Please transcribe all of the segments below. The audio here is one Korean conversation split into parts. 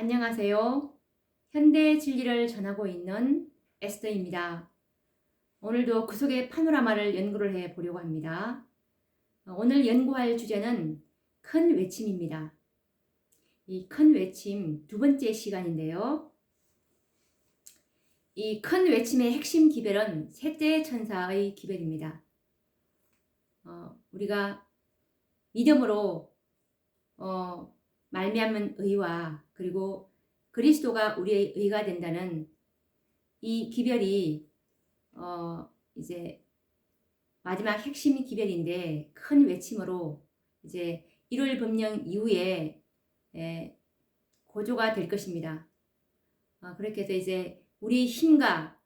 안녕하세요. 현대 진리를 전하고 있는 에스더입니다. 오늘도 구속의 파노라마를 연구를 해 보려고 합니다. 오늘 연구할 주제는 큰 외침입니다. 이 큰 외침 두 번째 시간인데요. 이 큰 외침의 핵심 기별은 셋째 천사의 기별입니다. 우리가 믿음으로 말미암은 의와 그리고 그리스도가 우리의 의가 된다는 이 기별이 이제 마지막 핵심 기별인데 큰 외침으로 이제 1월 법령 이후에 고조가 될 것입니다. 그렇게 해서 이제 우리 힘과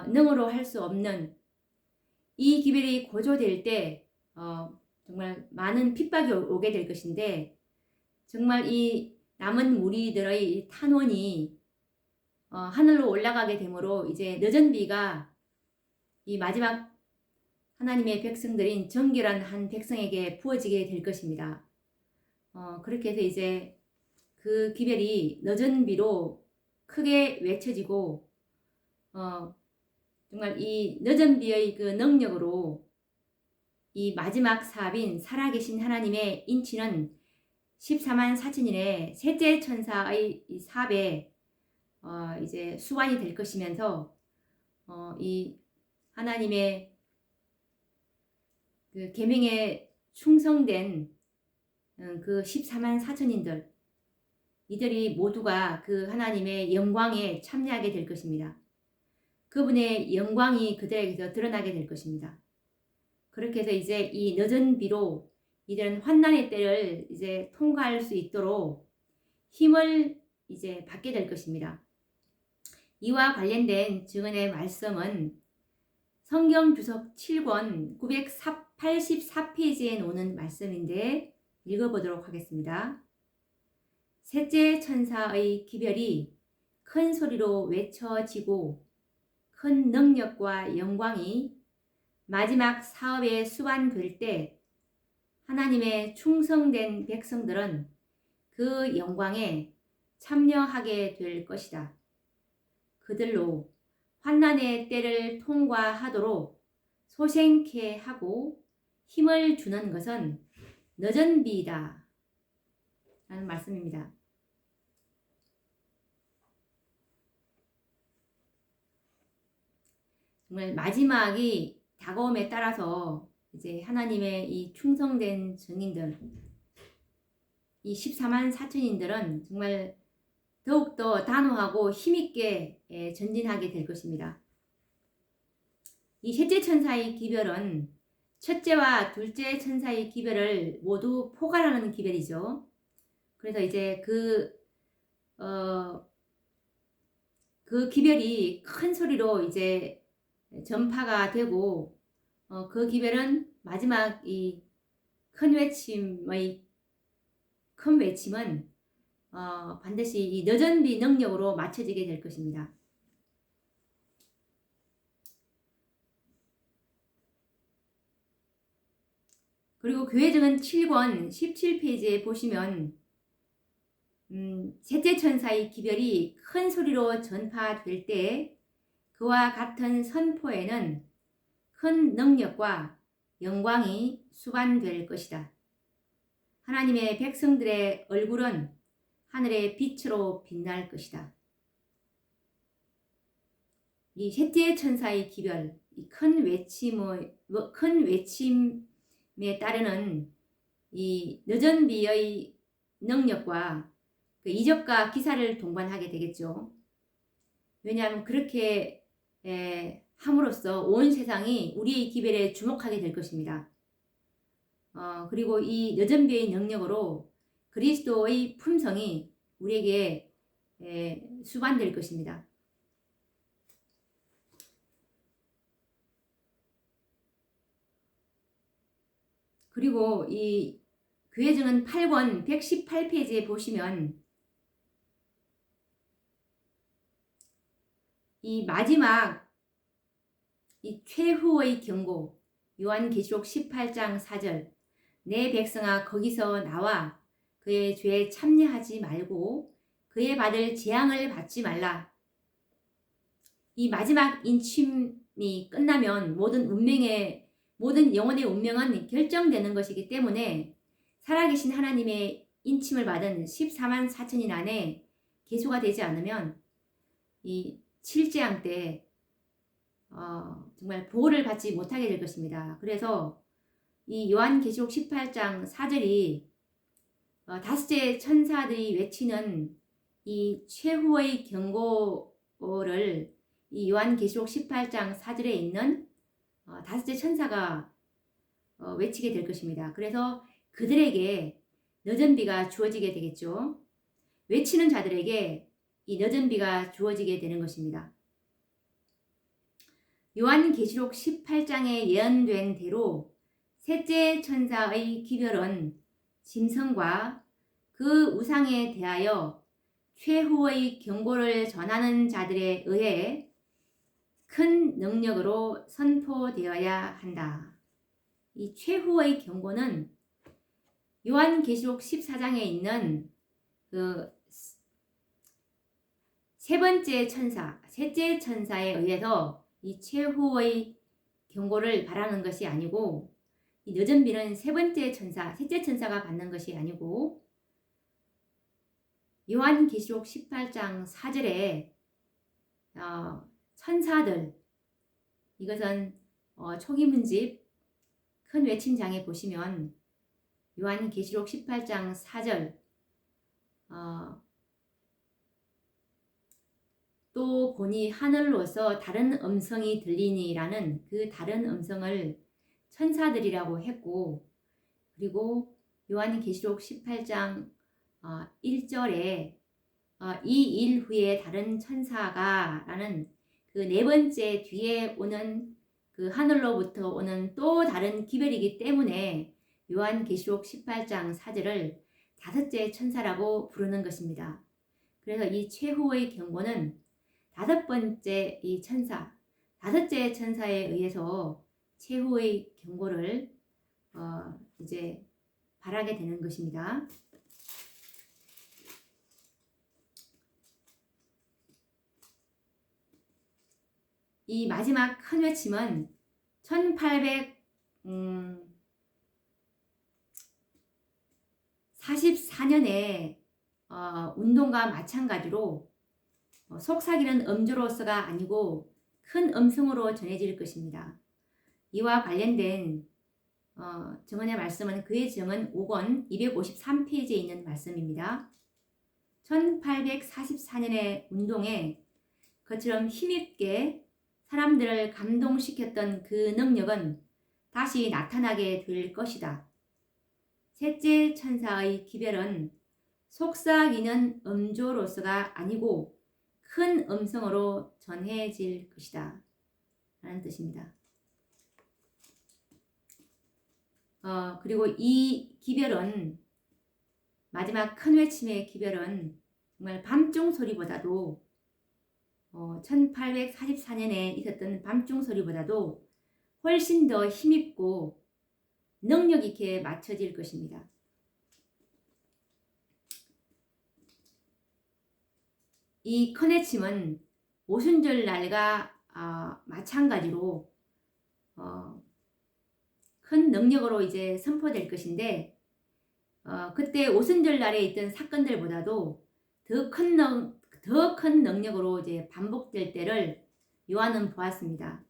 능으로 할 수 없는 이 기별이 고조될 때 정말 많은 핍박이 오게 될 것인데 정말 이 남은 무리들의 탄원이 하늘로 올라가게 되므로 이제 늦은 비가 이 마지막 하나님의 백성들인 정결한 한 백성에게 부어지게 될 것입니다. 그렇게 해서 이제 그 기별이 늦은 비로 크게 외쳐지고 정말 이 늦은 비의 그 능력으로 이 마지막 사업인 살아계신 하나님의 인치는 14만 4천인의 셋째 천사의 이 사업에 이제 수완이 될 것이면서 이 하나님의 그 계명에 충성된 그 14만 4천인들 이들이 모두가 그 하나님의 영광에 참여하게 될 것입니다. 그분의 영광이 그들에게서 드러나게 될 것입니다. 그렇게 해서 이제 이 늦은 비로 이들은 환난의 때를 이제 통과할 수 있도록 힘을 이제 받게 될 것입니다. 이와 관련된 증언의 말씀은 성경 주석 7권 984페이지에 놓는 말씀인데 읽어보도록 하겠습니다. 셋째 천사의 기별이 큰 소리로 외쳐지고 큰 능력과 영광이 마지막 사업에 수반될 때 하나님의 충성된 백성들은 그 영광에 참여하게 될 것이다. 그들로 환난의 때를 통과하도록 소생케 하고 힘을 주는 것은 늦은 비이다 라는 말씀입니다. 정말 마지막이 다가옴에 따라서 이제 하나님의 이 충성된 증인들, 이 14만 4천인들은 정말 더욱더 단호하고 힘있게 전진하게 될 것입니다. 이 셋째 천사의 기별은 첫째와 둘째 천사의 기별을 모두 포괄하는 기별이죠. 그래서 이제 그 기별이 큰 소리로 이제 전파가 되고 그 기별은 마지막 이 큰 외침은 반드시 이 늦은 비 능력으로 맞춰지게 될 것입니다. 그리고 교회증은 7권 17페이지에 보시면 셋째 천사의 기별이 큰 소리로 전파될 때 그와 같은 선포에는 큰 능력과 영광이 수반될 것이다. 하나님의 백성들의 얼굴은 하늘의 빛으로 빛날 것이다. 이 셋째 천사의 기별, 이 큰 외침에 따르는 이 늦은 비의 능력과 그 이적과 기사를 동반하게 되겠죠. 왜냐하면 그렇게 함으로써 온 세상이 우리의 기별에 주목하게 될 것입니다. 그리고 이 늦은 비의 능력으로 그리스도의 품성이 우리에게 수반될 것입니다. 그리고 이 교회증은 8권 118페이지에 보시면 이 마지막 이 최후의 경고 요한계시록 18장 4절 내 백성아 거기서 나와 그의 죄에 참여하지 말고 그에 받을 재앙을 받지 말라. 이 마지막 인침이 끝나면 모든 영혼의 운명은 결정되는 것이기 때문에 살아계신 하나님의 인침을 받은 14만 4천인 안에 계수가 되지 않으면 이 7재앙 때 정말 보호를 받지 못하게 될 것입니다. 그래서 이 요한계시록 18장 4절이 다섯째 천사들이 외치는 이 최후의 경고를 이 요한계시록 18장 4절에 있는 다섯째 천사가 외치게 될 것입니다. 그래서 그들에게 늦은 비가 주어지게 되겠죠. 외치는 자들에게 이 늦은 비가 주어지게 되는 것입니다. 요한계시록 18장에 예언된 대로 셋째 천사의 기별은 짐승과 그 우상에 대하여 최후의 경고를 전하는 자들에 의해 큰 능력으로 선포되어야 한다. 이 최후의 경고는 요한계시록 14장에 있는 그 세 번째 천사, 셋째 천사에 의해서 이 최후의 경고를 바라는 것이 아니고, 이 늦은 비는 세 번째 천사, 셋째 천사가 받는 것이 아니고, 요한계시록 18장 4절에 천사들, 이것은 초기문집 큰 외침장에 보시면 요한계시록 18장 4절 또 보니 하늘로서 다른 음성이 들리니라는 그 다른 음성을 천사들이라고 했고, 그리고 요한계시록 18장 1절에 이 일 후에 다른 천사가 라는 그 네 번째 뒤에 오는 그 하늘로부터 오는 또 다른 기별이기 때문에 요한계시록 18장 4절을 다섯째 천사라고 부르는 것입니다. 그래서 이 최후의 경고는 다섯 번째 이 천사, 다섯째 천사에 의해서 최후의 경고를 이제 바라게 되는 것입니다. 이 마지막 큰 외침은 1844년에 운동과 마찬가지로 속삭이는 음조로서가 아니고 큰 음성으로 전해질 것입니다. 이와 관련된 증언의 말씀은 그의 증언 5권 253페이지에 있는 말씀입니다. 1844년의 운동에 그처럼 힘있게 사람들을 감동시켰던 그 능력은 다시 나타나게 될 것이다. 셋째 천사의 기별은 속삭이는 음조로서가 아니고 큰 음성으로 전해질 것이다 라는 뜻입니다. 그리고 이 기별은, 마지막 큰 외침의 기별은 정말 밤중 소리보다도 1844년에 있었던 밤중 소리보다도 훨씬 더 힘있고 능력 있게 맞춰질 것입니다. 이 큰 외침은 오순절 날과 마찬가지로 큰 능력으로 이제 선포될 것인데, 그때 오순절 날에 있던 사건들보다도 더 큰 능력으로 이제 반복될 때를 요한은 보았습니다.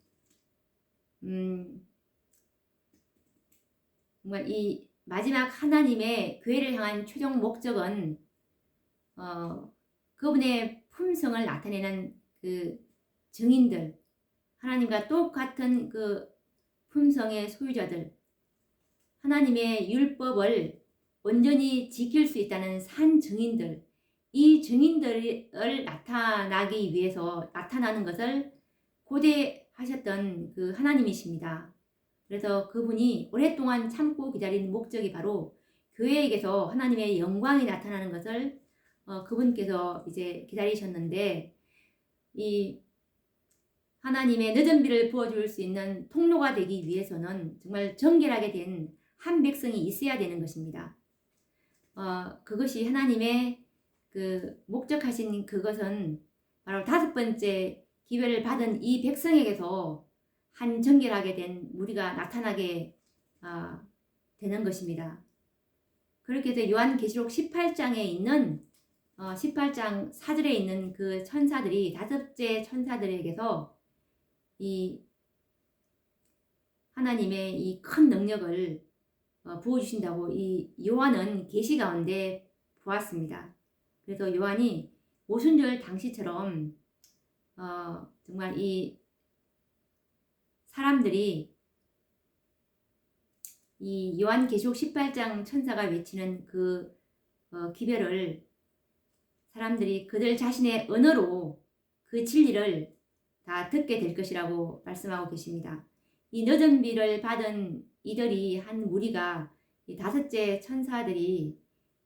정말 이 마지막 하나님의 교회를 향한 최종 목적은 그분의 품성을 나타내는 그 증인들, 하나님과 똑같은 그 품성의 소유자들, 하나님의 율법을 온전히 지킬 수 있다는 산 증인들, 이 증인들을 나타나는 것을 고대하셨던 그 하나님이십니다. 그래서 그분이 오랫동안 참고 기다린 목적이 바로 교회에게서 하나님의 영광이 나타나는 것을 그분께서 이제 기다리셨는데, 이 하나님의 늦은 비를 부어줄 수 있는 통로가 되기 위해서는 정말 정결하게 된 한 백성이 있어야 되는 것입니다. 그것이 하나님의 그 목적하신 그것은 바로 5번째 기별을 받은 이 백성에게서 한 정결하게 된 무리가 나타나게 되는 것입니다. 그렇게 해서 요한계시록 18장에 있는 18장 4절에 있는 그 천사들이 5째 천사들에게서 이 하나님의 이 큰 능력을 부어주신다고 이 요한은 계시 가운데 보았습니다. 그래서 요한이 오순절 당시처럼 정말 이 사람들이 이 요한계시록 18장 천사가 외치는 그 기별을 사람들이 그들 자신의 언어로 그 진리를 다 듣게 될 것이라고 말씀하고 계십니다. 이 늦은 비를 받은 이들이 한 무리가 이 5째 천사들이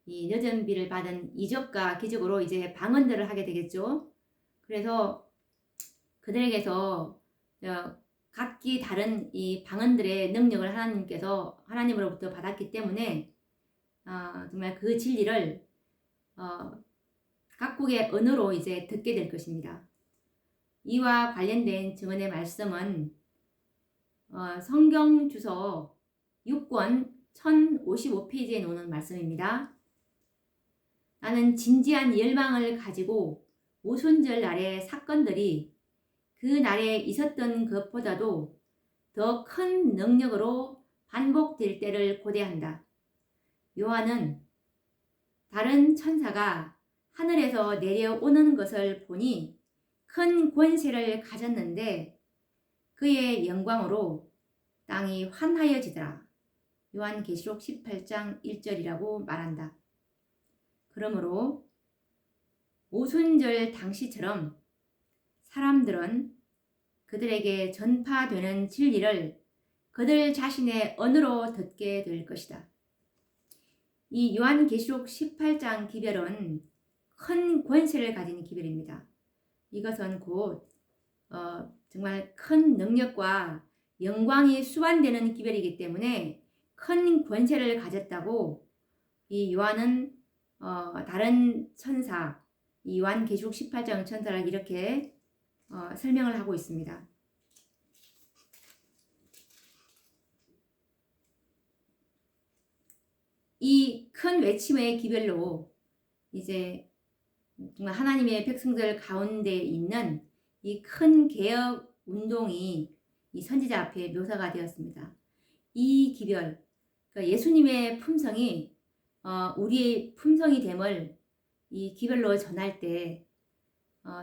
이 늦은 비를 받은 이적과 기적으로 이제 방언들을 하게 되겠죠. 그래서 그들에게서 각기 다른 이 방언들의 능력을 하나님으로부터 받았기 때문에 정말 그 진리를 각국의 언어로 이제 듣게 될 것입니다. 이와 관련된 증언의 말씀은 성경 주소 6권 1055페이지에 놓는 말씀입니다. 나는 진지한 열망을 가지고 오순절 날의 사건들이 그 날에 있었던 것보다도 더 큰 능력으로 반복될 때를 고대한다. 요한은 다른 천사가 하늘에서 내려오는 것을 보니 큰 권세를 가졌는데 그의 영광으로 땅이 환하여지더라. 요한계시록 18장 1절이라고 말한다. 그러므로 오순절 당시처럼 사람들은 그들에게 전파되는 진리를 그들 자신의 언어로 듣게 될 것이다. 이 요한계시록 18장 기별은 큰 권세를 가진 기별입니다. 이것은 곧 정말 큰 능력과 영광이 수반되는 기별이기 때문에 큰 권세를 가졌다고 이 요한은 다른 천사, 이 요한계시록 18장 천사를 이렇게 설명을 하고 있습니다. 이 큰 외침의 기별로 이제 정말 하나님의 백성들 가운데 있는 이 큰 개혁 운동이 이 선지자 앞에 묘사가 되었습니다. 이 기별, 그러니까 예수님의 품성이 우리의 품성이 됨을 이 기별로 전할 때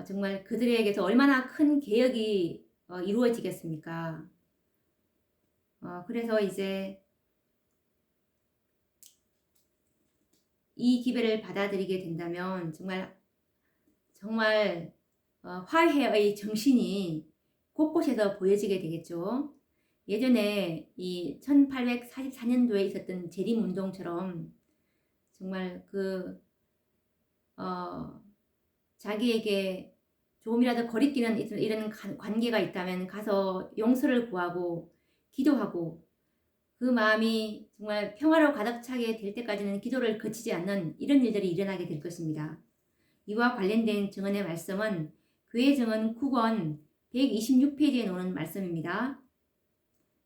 정말 그들에게서 얼마나 큰 개혁이 이루어지겠습니까? 그래서 이제 이 기별을 받아들이게 된다면 정말 화해의 정신이 곳곳에서 보여지게 되겠죠. 예전에 이 1844년도에 있었던 재림운동처럼 정말 자기에게 조금이라도 거리끼는 이런 관계가 있다면 가서 용서를 구하고 기도하고 그 마음이 정말 평화로 가득 차게 될 때까지는 기도를 그치지 않는 이런 일들이 일어나게 될 것입니다. 이와 관련된 증언의 말씀은 교회 증언 9권 126페이지에 놓는 말씀입니다.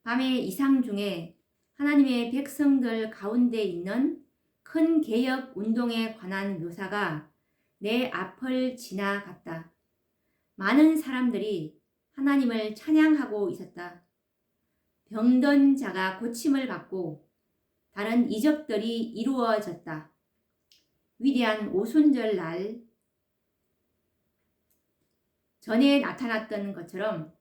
밤의 이상 중에 하나님의 백성들 가운데 있는 큰 개혁 운동에 관한 묘사가 내 앞을 지나갔다. 많은 사람들이 하나님을 찬양하고 있었다. 병든 자가 고침을 받고 다른 이적들이 이루어졌다. 위대한 오순절 날 전에 나타났던 것처럼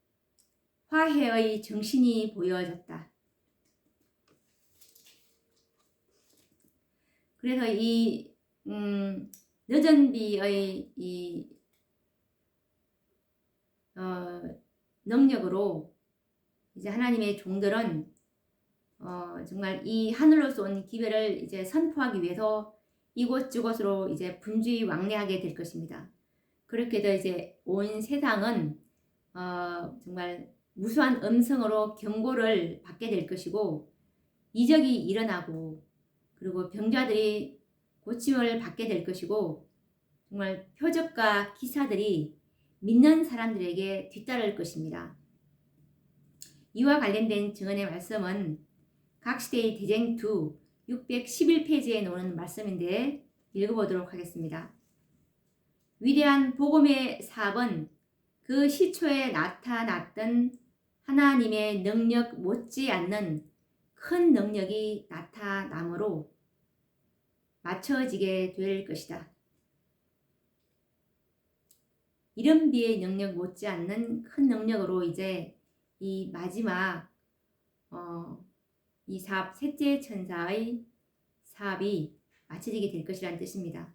화해의 정신이 보여졌다. 그래서 이 늦은 비의 이 능력으로 이제 하나님의 종들은 정말 이 하늘로서 온 기별을 이제 선포하기 위해서 이곳저곳으로 이제 분주히 왕래하게 될 것입니다. 그렇게 해서 이제 온 세상은 정말 무수한 음성으로 경고를 받게 될 것이고 이적이 일어나고 그리고 병자들이 고침을 받게 될 것이고 정말 표적과 기사들이 믿는 사람들에게 뒤따를 것입니다. 이와 관련된 증언의 말씀은 각시대의 대쟁2 611페이지에 나오는 말씀인데 읽어보도록 하겠습니다. 위대한 복음의 사업은 그 시초에 나타났던 하나님의 능력 못지않는 큰 능력이 나타남으로 맞춰지게 될 것이다. 이른비의 능력 못지않는 큰 능력으로 이제 이 마지막 이 사업, 셋째 천사의 사업이 마쳐지게 될 것이라는 뜻입니다.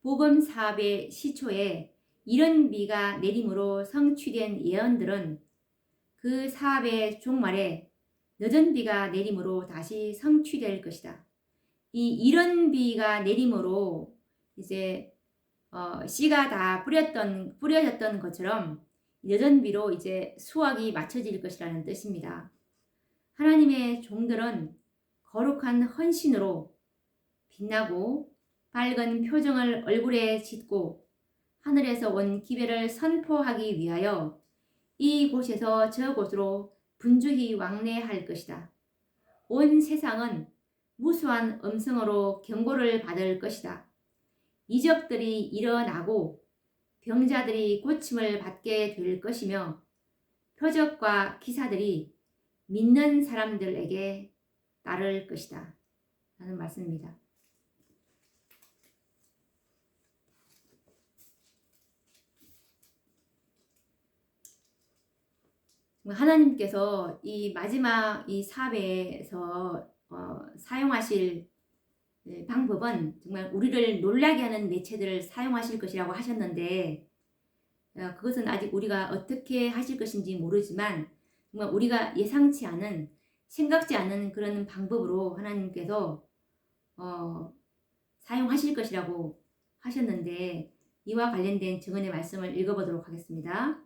복음 사업의 시초에 이런 비가 내림으로 성취된 예언들은 그 사업의 종말에 늦은 비가 내림으로 다시 성취될 것이다. 이 이런 비가 내림으로 이제 씨가 다 뿌려졌던 것처럼 늦은 비로 이제 수확이 맞춰질 것이라는 뜻입니다. 하나님의 종들은 거룩한 헌신으로 빛나고 밝은 표정을 얼굴에 짓고 하늘에서 온 기별을 선포하기 위하여 이곳에서 저곳으로 분주히 왕래할 것이다. 온 세상은 무수한 음성으로 경고를 받을 것이다. 이적들이 일어나고 병자들이 고침을 받게 될 것이며 표적과 기사들이 믿는 사람들에게 따를 것이다. 라는 말씀입니다. 하나님께서 이 마지막 이 사업에서 사용하실 방법은 정말 우리를 놀라게 하는 매체들을 사용하실 것이라고 하셨는데 그것은 아직 우리가 어떻게 하실 것인지 모르지만 정말 우리가 예상치 않은 생각지 않은 그런 방법으로 하나님께서 사용하실 것이라고 하셨는데 이와 관련된 증언의 말씀을 읽어보도록 하겠습니다.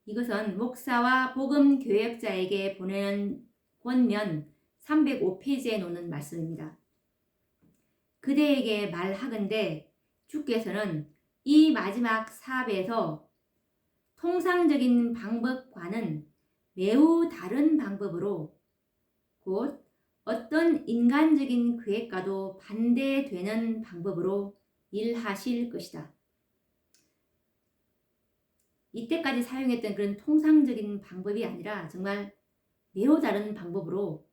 이것은 목사와 복음 교역자에게 보내는 권면 305페이지에 놓는 말씀입니다. 그대에게 말하건대 주께서는 이 마지막 사업에서 통상적인 방법과는 매우 다른 방법으로 곧 어떤 인간적인 계획과도 반대되는 방법으로 일하실 것이다. 이때까지 사용했던 그런 통상적인 방법이 아니라 정말 매우 다른 방법으로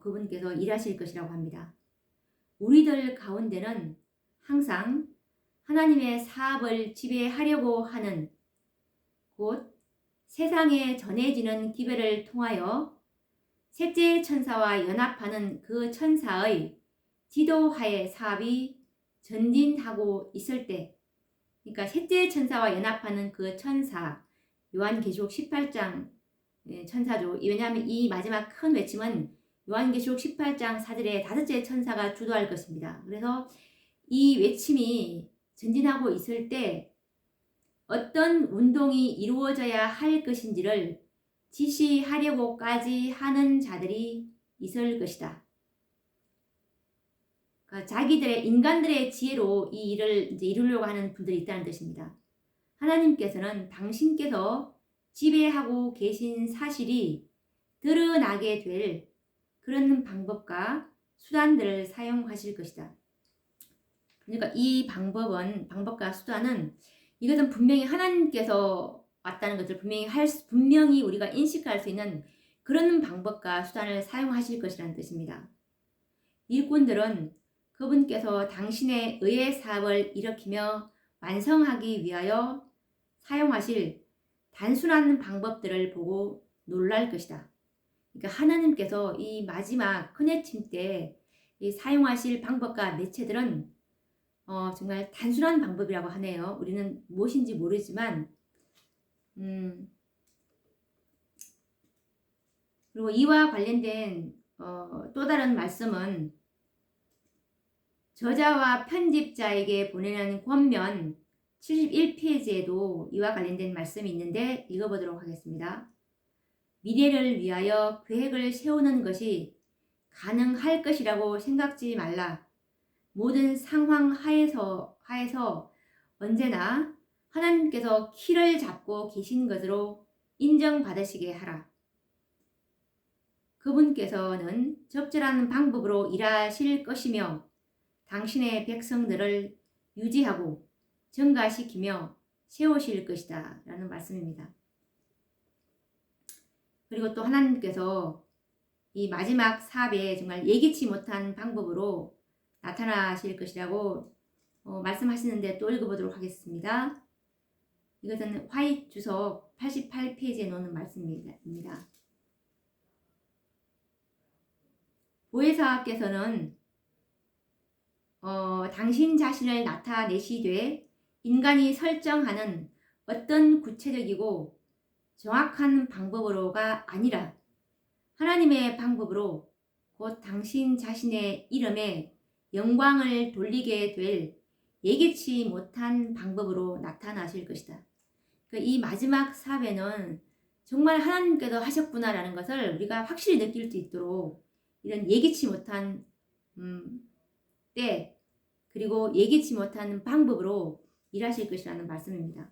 그분께서 일하실 것이라고 합니다. 우리들 가운데는 항상 하나님의 사업을 지배하려고 하는 곧 세상에 전해지는 기별을 통하여 셋째 천사와 연합하는 그 천사의 지도하에 사업이 전진하고 있을 때, 그러니까 셋째 천사와 연합하는 그 천사, 요한계시록 18장 천사죠. 왜냐하면 이 마지막 큰 외침은 요한계시록 18장 4절에 다섯째 천사가 주도할 것입니다. 그래서 이 외침이 전진하고 있을 때 어떤 운동이 이루어져야 할 것인지를 지시하려고까지 하는 자들이 있을 것이다. 그러니까 자기들의 인간들의 지혜로 이 일을 이제 이루려고 하는 분들이 있다는 뜻입니다. 하나님께서는 당신께서 지배하고 계신 사실이 드러나게 될 그런 방법과 수단들을 사용하실 것이다. 그러니까 이 방법과 수단은 이것은 분명히 하나님께서 왔다는 것을 분명히 우리가 인식할 수 있는 그런 방법과 수단을 사용하실 것이라는 뜻입니다. 일꾼들은 그분께서 당신의 의의 사업을 일으키며 완성하기 위하여 사용하실 단순한 방법들을 보고 놀랄 것이다. 그러니까 하나님께서 이 마지막 큰 외침 때 사용하실 방법과 매체들은 정말 단순한 방법이라고 하네요. 우리는 무엇인지 모르지만 그리고 이와 관련된 또 다른 말씀은 저자와 편집자에게 보내는 권면 71페이지에도 이와 관련된 말씀이 있는데 읽어보도록 하겠습니다. 미래를 위하여 계획을 세우는 것이 가능할 것이라고 생각지 말라. 모든 상황 하에서 언제나 하나님께서 키를 잡고 계신 것으로 인정받으시게 하라. 그분께서는 적절한 방법으로 일하실 것이며 당신의 백성들을 유지하고 증가시키며 세우실 것이다 라는 말씀입니다. 그리고 또 하나님께서 이 마지막 사업에 정말 예기치 못한 방법으로 나타나실 것이라고 말씀하시는데 또 읽어보도록 하겠습니다. 이것은 화이트 주석 88페이지에 놓는 말씀입니다. 보혜사께서는 당신 자신을 나타내시되 인간이 설정하는 어떤 구체적이고 정확한 방법으로가 아니라 하나님의 방법으로 곧 당신 자신의 이름에 영광을 돌리게 될 예기치 못한 방법으로 나타나실 것이다. 이 마지막 사업에는 정말 하나님께서 하셨구나라는 것을 우리가 확실히 느낄 수 있도록 이런 예기치 못한 때 그리고 예기치 못한 방법으로 일하실 것이라는 말씀입니다.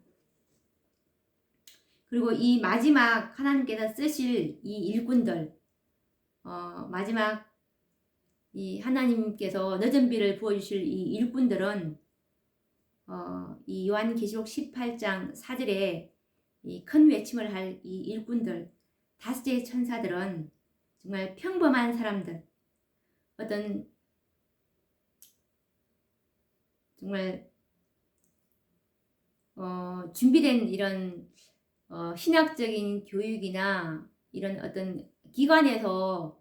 그리고 이 마지막 하나님께서 쓰실 이 일꾼들 마지막 이 하나님께서 늦은 비를 부어주실 이 일꾼들은 이 요한계시록 18장 4절에 이 큰 외침을 할 이 일꾼들 다섯째 천사들은 정말 평범한 사람들 어떤 정말 준비된 이런 신학적인 교육이나 이런 어떤 기관에서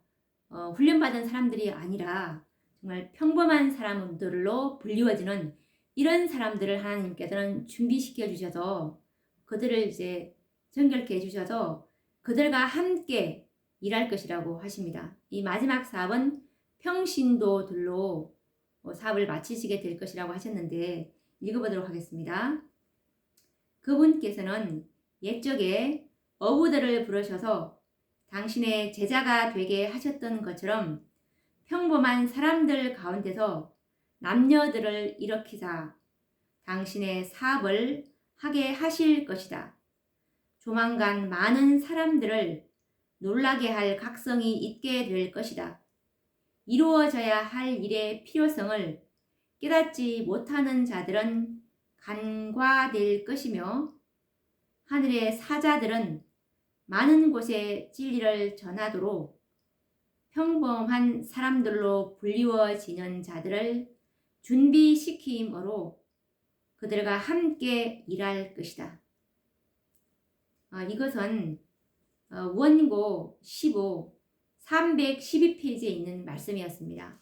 훈련받은 사람들이 아니라 정말 평범한 사람들로 불리워지는 이런 사람들을 하나님께서는 준비시켜 주셔서 그들을 이제 정결케 해주셔서 그들과 함께 일할 것이라고 하십니다. 이 마지막 사업은 평신도들로 사업을 마치시게 될 것이라고 하셨는데 읽어보도록 하겠습니다. 그분께서는 옛적에 어부들을 부르셔서 당신의 제자가 되게 하셨던 것처럼 평범한 사람들 가운데서 남녀들을 일으키사 당신의 사업을 하게 하실 것이다. 조만간 많은 사람들을 놀라게 할 각성이 있게 될 것이다. 이루어져야 할 일의 필요성을 깨닫지 못하는 자들은 간과될 것이며 하늘의 사자들은 많은 곳에 진리를 전하도록 평범한 사람들로 불리워지는 자들을 준비시킴으로 그들과 함께 일할 것이다. 이것은 원고 15, 312페이지에 있는 말씀이었습니다.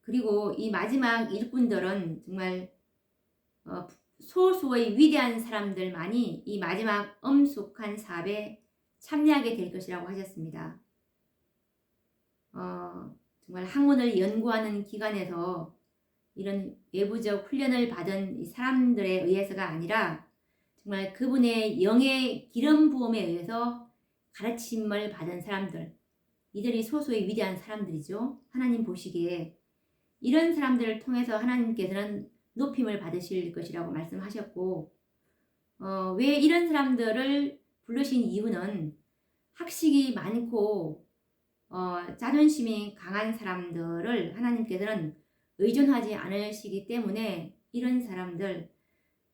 그리고 이 마지막 일꾼들은 정말 소수의 위대한 사람들만이 이 마지막 엄숙한 사업에 참여하게 될 것이라고 하셨습니다. 정말 학문을 연구하는 기관에서 이런 외부적 훈련을 받은 사람들에 의해서가 아니라 정말 그분의 영의 기름 부음에 의해서 가르침을 받은 사람들, 이들이 소수의 위대한 사람들이죠. 하나님 보시기에 이런 사람들을 통해서 하나님께서는 높임을 받으실 것이라고 말씀하셨고 왜 이런 사람들을 부르신 이유는 학식이 많고 자존심이 강한 사람들을 하나님께서는 의존하지 않으시기 때문에 이런 사람들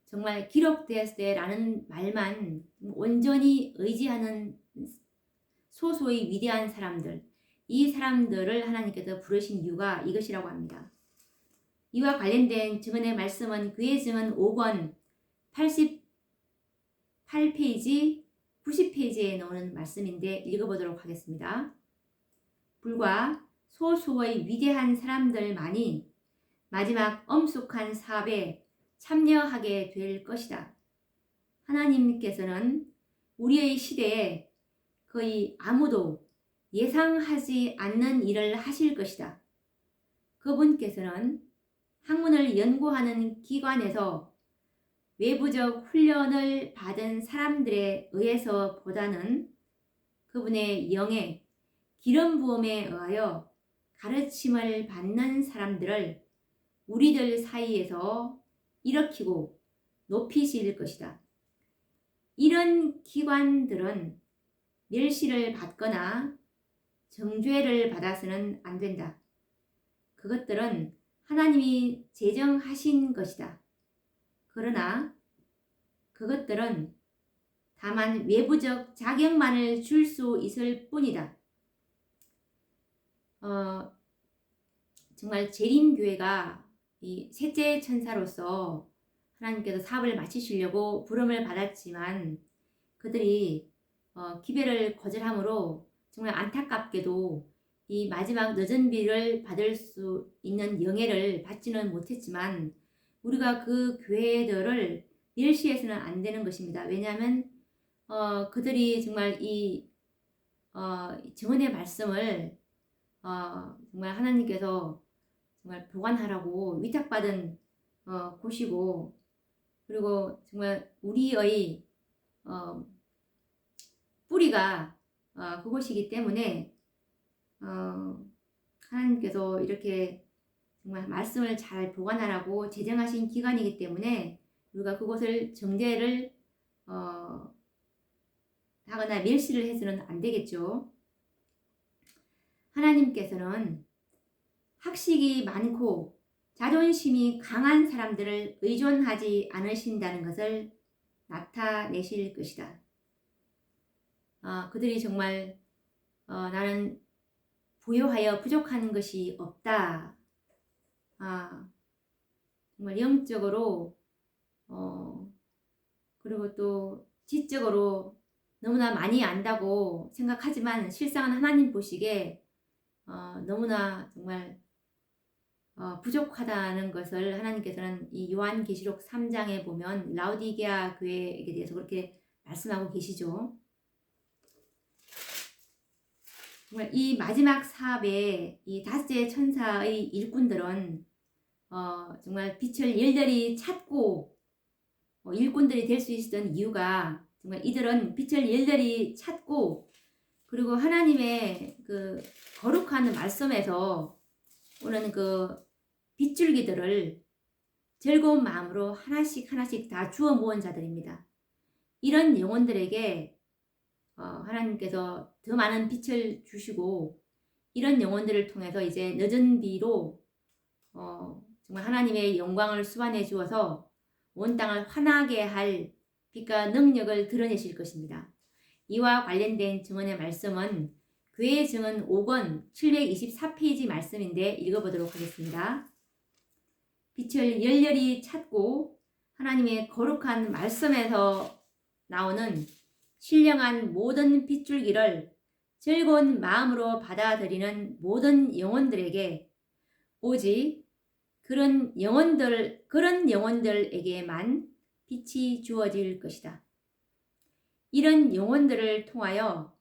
정말 기록되었을 때라는 말만 온전히 의지하는 소수의 위대한 사람들 이 사람들을 하나님께서 부르신 이유가 이것이라고 합니다. 이와 관련된 증언의 말씀은 그의 증언 5권 88페이지 90페이지에 나오는 말씀인데 읽어보도록 하겠습니다. 불과 소수의 위대한 사람들만이 마지막 엄숙한 사업에 참여하게 될 것이다. 하나님께서는 우리의 시대에 거의 아무도 예상하지 않는 일을 하실 것이다. 그분께서는 학문을 연구하는 기관에서 외부적 훈련을 받은 사람들에 의해서보다는 그분의 영의 기름 부음에 의하여 가르침을 받는 사람들을 우리들 사이에서 일으키고 높이실 것이다. 이런 기관들은 멸시를 받거나 정죄를 받아서는 안 된다. 그것들은 하나님이 제정하신 것이다. 그러나 그것들은 다만 외부적 자격만을 줄 수 있을 뿐이다. 정말 재림교회가 이 셋째 천사로서 하나님께서 사업을 마치시려고 부름을 받았지만 그들이 기별을 거절함으로 정말 안타깝게도 이 마지막 늦은 비를 받을 수 있는 영예를 받지는 못했지만 우리가 그 교회들을 멸시해서는 안 되는 것입니다. 왜냐하면 그들이 정말 이 증언의 말씀을 정말 하나님께서 정말 보관하라고 위탁받은 곳이고, 그리고 정말 우리의 뿌리가 그곳이기 때문에 하나님께서 이렇게 정말 말씀을 잘 보관하라고 제정하신 기관이기 때문에 우리가 그곳을 정죄를 하거나 멸시를 해서는 안 되겠죠. 하나님께서는 학식이 많고 자존심이 강한 사람들을 의존하지 않으신다는 것을 나타내실 것이다. 그들이 정말 나는 부요하여 부족한 것이 없다. 정말 영적으로 그리고 또 지적으로 너무나 많이 안다고 생각하지만 실상은 하나님 보시기에 너무나 정말 부족하다는 것을 하나님께서는 이 요한계시록 3장에 보면 라오디게아 교회에 대해서 그렇게 말씀하고 계시죠. 정말 이 마지막 사업에 이 다섯째 천사의 일꾼들은 정말 빛을 열렬히 찾고 일꾼들이 될 수 있었던 이유가 정말 이들은 빛을 열렬히 찾고 그리고 하나님의 그 거룩한 말씀에서 오는 그 빗줄기들을 즐거운 마음으로 하나씩 하나씩 다 주워 모은 자들입니다. 이런 영혼들에게 하나님께서 더 많은 빛을 주시고 이런 영혼들을 통해서 이제 늦은 비로 정말 하나님의 영광을 수반해 주어서 온 땅을 환하게 할 빛과 능력을 드러내실 것입니다. 이와 관련된 증언의 말씀은 교회의 증언 5권 724페이지 말씀인데 읽어보도록 하겠습니다. 빛을 열렬히 찾고 하나님의 거룩한 말씀에서 나오는 신령한 모든 빗줄기를 즐거운 마음으로 받아들이는 모든 영혼들에게 오직 그런 영혼들에게만 빛이 주어질 것이다. 이런 영혼들을 통하여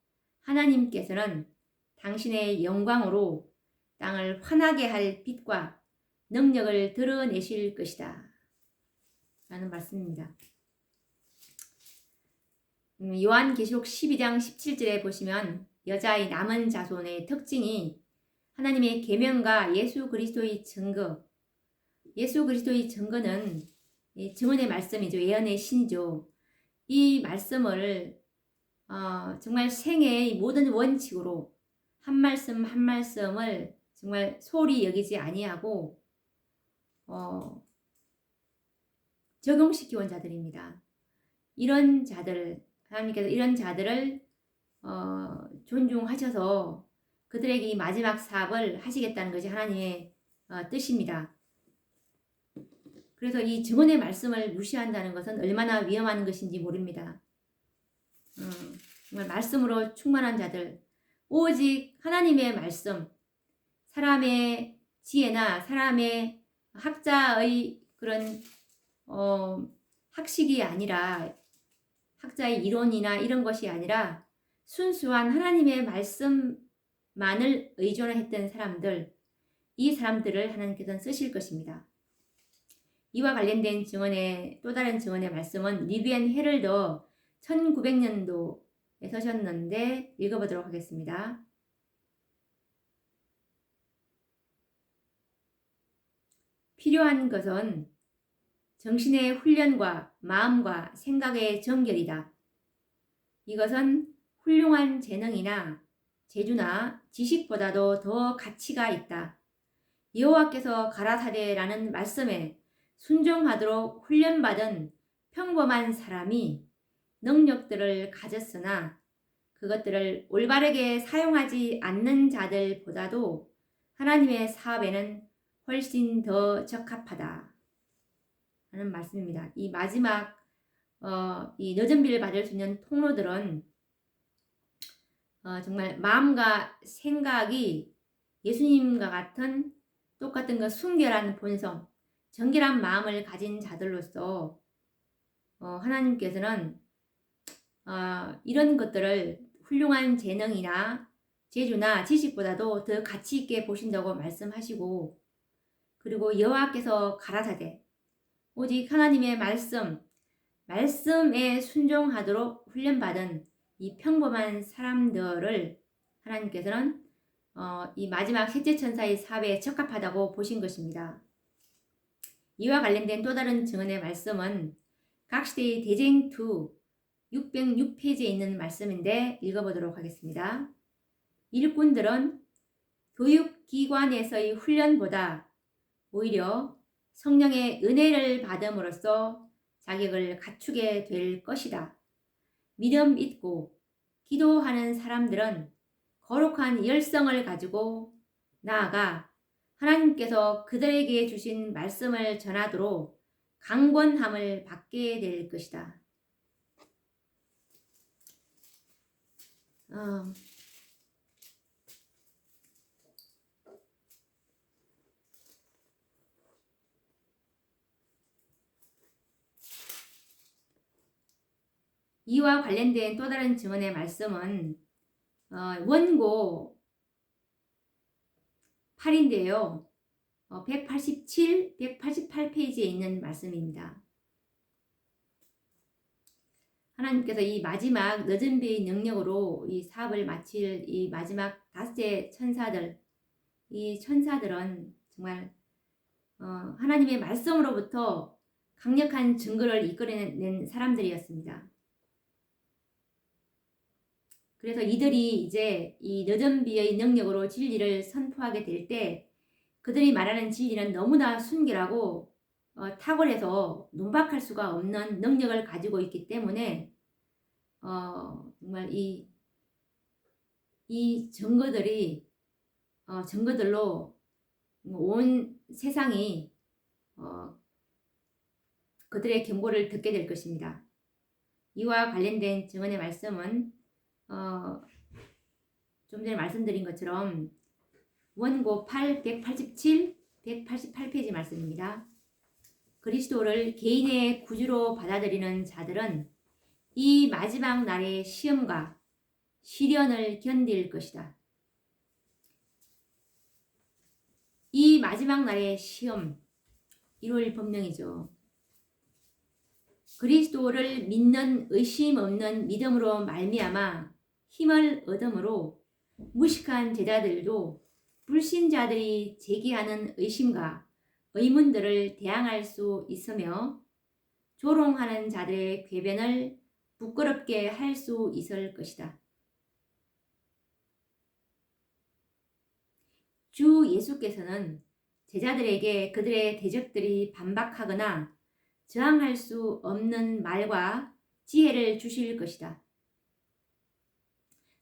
하나님께서는 당신의 영광으로 땅을 환하게 할 빛과 능력을 드러내실 것이다. 라는 말씀입니다. 요한계시록 12장 17절에 보시면 여자의 남은 자손의 특징이 하나님의 계명과 예수 그리스도의 증거, 예수 그리스도의 증거는 증언의 말씀이죠. 예언의 신이죠. 이 말씀을 정말 생애의 모든 원칙으로 한 말씀 한 말씀을 정말 소홀히 여기지 아니하고 적용시켜 온 자들입니다. 이런 자들, 하나님께서 이런 자들을 존중하셔서 그들에게 이 마지막 사업을 하시겠다는 것이 하나님의 뜻입니다. 그래서 이 증언의 말씀을 무시한다는 것은 얼마나 위험한 것인지 모릅니다. 정말 말씀으로 충만한 자들, 오직 하나님의 말씀, 사람의 지혜나 사람의 학자의 그런 학식이 아니라 학자의 이론이나 이런 것이 아니라 순수한 하나님의 말씀만을 의존했던 사람들, 이 사람들을 하나님께서는 쓰실 것입니다. 이와 관련된 증언의 또 다른 증언의 말씀은 리비안 헤럴더 1900년도에 서셨는데 읽어보도록 하겠습니다. 필요한 것은 정신의 훈련과 마음과 생각의 정결이다. 이것은 훌륭한 재능이나 재주나 지식보다도 더 가치가 있다. 여호와께서 가라사대라는 말씀에 순종하도록 훈련받은 평범한 사람이 능력들을 가졌으나 그것들을 올바르게 사용하지 않는 자들보다도 하나님의 사업에는 훨씬 더 적합하다 하는 말씀입니다. 이 마지막 이 늦은 비를 받을 수 있는 통로들은 정말 마음과 생각이 예수님과 같은 똑같은 그 순결한 본성, 정결한 마음을 가진 자들로서 하나님께서는 이런 것들을 훌륭한 재능이나 재주나 지식보다도 더 가치 있게 보신다고 말씀하시고, 그리고 여호와께서 가라사대 오직 하나님의 말씀에 순종하도록 훈련받은 이 평범한 사람들을 하나님께서는 이 마지막 셋째 천사의 사업에 적합하다고 보신 것입니다. 이와 관련된 또 다른 증언의 말씀은 각시대의 대쟁2 606페이지에 있는 말씀인데 읽어보도록 하겠습니다. 일꾼들은 교육기관에서의 훈련보다 오히려 성령의 은혜를 받음으로써 자격을 갖추게 될 것이다. 믿음 있고 기도하는 사람들은 거룩한 열성을 가지고 나아가 하나님께서 그들에게 주신 말씀을 전하도록 강권함을 받게 될 것이다. 이와 관련된 또 다른 증언의 말씀은 원고 8인데요. 187, 188페이지에 있는 말씀입니다. 하나님께서 이 마지막 늦은 비의 능력으로 이 사업을 마칠 이 마지막 다섯째 천사들, 이 천사들은 정말 하나님의 말씀으로부터 강력한 증거를 이끌어낸 사람들이었습니다. 그래서 이들이 이제 이 늦은 비의 능력으로 진리를 선포하게 될 때 그들이 말하는 진리는 너무나 순결하고 탁월해서 논박할 수가 없는 능력을 가지고 있기 때문에 정말 이 증거들로 온 세상이 그들의 경고를 듣게 될 것입니다. 이와 관련된 증언의 말씀은 좀 전에 말씀드린 것처럼 원고 8, 187, 188페이지 말씀입니다. 그리스도를 개인의 구주로 받아들이는 자들은 이 마지막 날의 시험과 시련을 견딜 것이다. 이 마지막 날의 시험, 1월 법명이죠. 그리스도를 믿는 의심 없는 믿음으로 말미암아 힘을 얻음으로 무식한 제자들도 불신자들이 제기하는 의심과 의문들을 대항할 수 있으며 조롱하는 자들의 궤변을 부끄럽게 할 수 있을 것이다. 주 예수께서는 제자들에게 그들의 대적들이 반박하거나 저항할 수 없는 말과 지혜를 주실 것이다.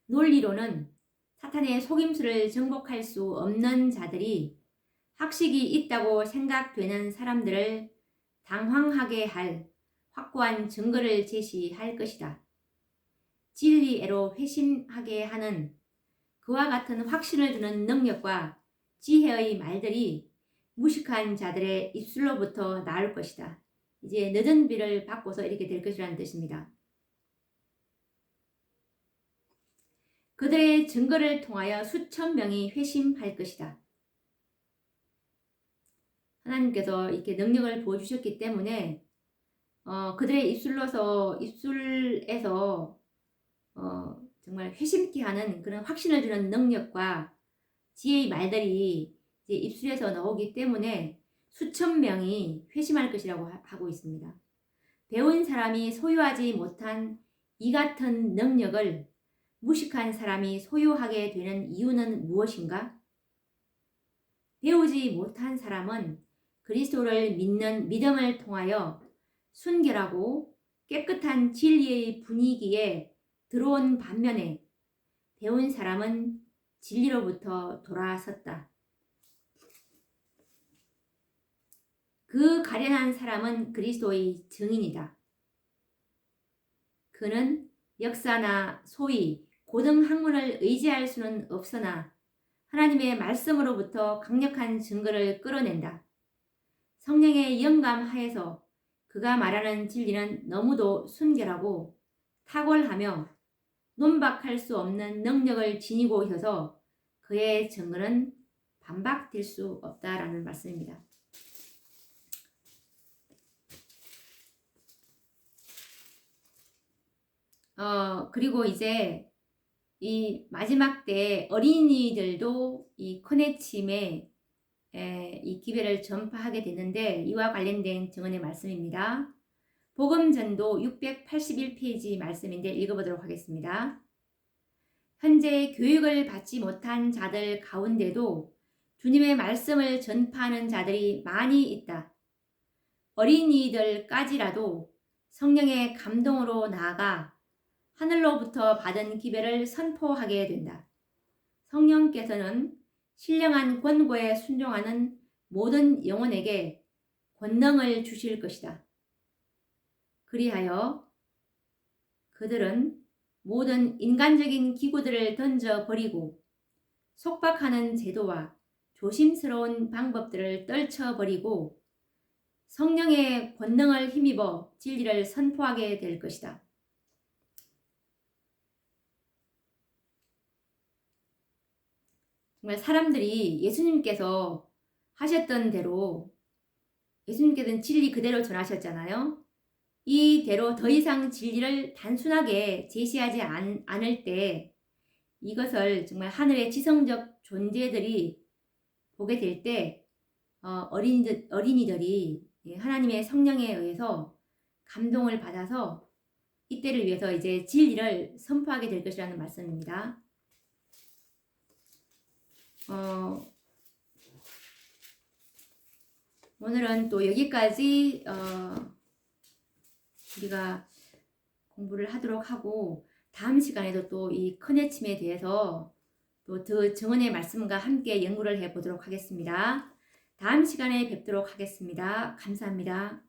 논리로는 사탄의 속임수를 정복할 수 없는 자들이 학식이 있다고 생각되는 사람들을 당황하게 할 확고한 증거를 제시할 것이다. 진리애로 회심하게 하는 그와 같은 확신을 주는 능력과 지혜의 말들이 무식한 자들의 입술로부터 나올 것이다. 이제 늦은 비를 받고서 이렇게 될 것이라는 뜻입니다. 그들의 증거를 통하여 수천 명이 회심할 것이다. 하나님께서 이렇게 능력을 보여주셨기 때문에 그들의 입술에서 정말 회심케 하는 그런 확신을 주는 능력과 지혜의 말들이 이제 입술에서 나오기 때문에 수천 명이 회심할 것이라고 하고 있습니다. 배운 사람이 소유하지 못한 이 같은 능력을 무식한 사람이 소유하게 되는 이유는 무엇인가? 배우지 못한 사람은 그리스도를 믿는 믿음을 통하여 순결하고 깨끗한 진리의 분위기에 들어온 반면에 배운 사람은 진리로부터 돌아섰다. 그 가련한 사람은 그리스도의 증인이다. 그는 역사나 소위 고등학문을 의지할 수는 없으나 하나님의 말씀으로부터 강력한 증거를 끌어낸다. 성령의 영감 하에서 그가 말하는 진리는 너무도 순결하고 탁월하며 논박할 수 없는 능력을 지니고 있어서 그의 증거는 반박될 수 없다라는 말씀입니다. 그리고 이제 이 마지막 때 어린이들도 이 커네침에 이 기회를 전파하게 되는데 이와 관련된 증언의 말씀입니다. 복음전도 681페이지 말씀인데 읽어보도록 하겠습니다. 현재 교육을 받지 못한 자들 가운데도 주님의 말씀을 전파하는 자들이 많이 있다. 어린이들까지라도 성령의 감동으로 나아가 하늘로부터 받은 기별을 선포하게 된다. 성령께서는 신령한 권고에 순종하는 모든 영혼에게 권능을 주실 것이다. 그리하여 그들은 모든 인간적인 기구들을 던져버리고 속박하는 제도와 조심스러운 방법들을 떨쳐버리고 성령의 권능을 힘입어 진리를 선포하게 될 것이다. 정말 사람들이 예수님께서 하셨던 대로 예수님께서는 진리 그대로 전하셨잖아요. 이대로 더 이상 진리를 단순하게 제시하지 않을 때 이것을 정말 하늘의 지성적 존재들이 보게 될 때 어린이들이 하나님의 성령에 의해서 감동을 받아서 이때를 위해서 이제 진리를 선포하게 될 것이라는 말씀입니다. 오늘은 또 여기까지 우리가 공부를 하도록 하고 다음 시간에도 또 이 커네침에 대해서 또 더 증언의 말씀과 함께 연구를 해보도록 하겠습니다. 다음 시간에 뵙도록 하겠습니다. 감사합니다.